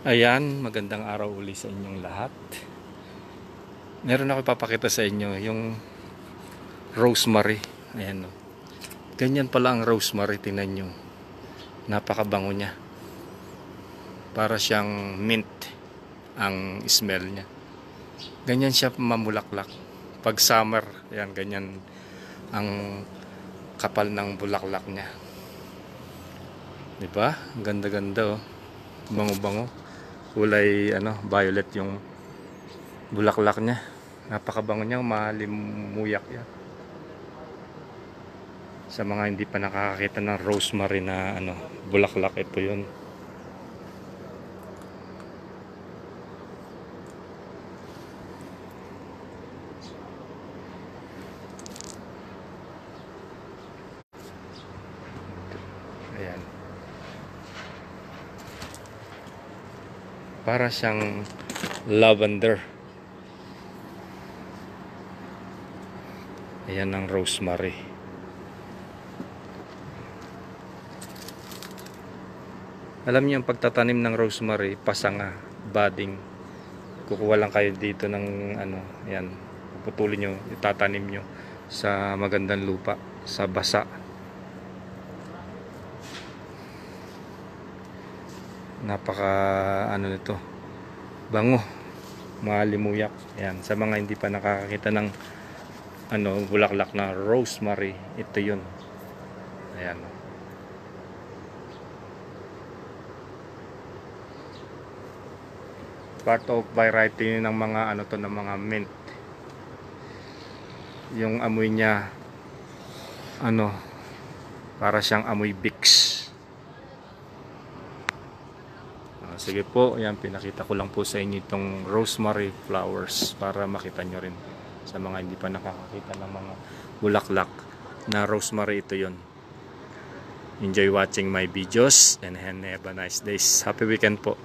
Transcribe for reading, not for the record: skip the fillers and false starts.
Ayan, magandang araw uli sa inyong lahat. Meron ako ipapakita sa inyo yung rosemary. Ayan, no. Ganyan pala ang rosemary, tingnan nyo. Napakabango niya. Para siyang mint ang smell niya. Ganyan siya mamulaklak. Pag summer, ayan, ganyan ang kapal ng bulaklak niya. Diba? Ganda-ganda, oh. Bango-bango. Kulay violet yung bulaklak niya. Napakabango niya, malimuyak yan. Sa mga hindi pa nakakakita ng rosemary na bulaklak, ito yun. Ayan. Para siyang lavender. Ayan ang rosemary. Alam niyo ang pagtatanim ng rosemary, pasanga, budding. Kukuha lang kayo dito ng ayan, puputulin nyo, itatanim nyo sa magandang lupa, sa basa. Napaka nito, bango, malimuyak. Ayan, sa mga hindi pa nakakakita ng bulaklak na rosemary, ito yun. Ayan. Part of variety ng mga ng mga mint. Yung amoy niya para siyang amoy Vicks. Sige po, ayan, pinakita ko lang po sa inyo itong rosemary flowers para makita nyo rin sa mga hindi pa nakakakita ng mga bulaklak na rosemary, ito yon. Enjoy watching my videos and have a nice day. Happy weekend po.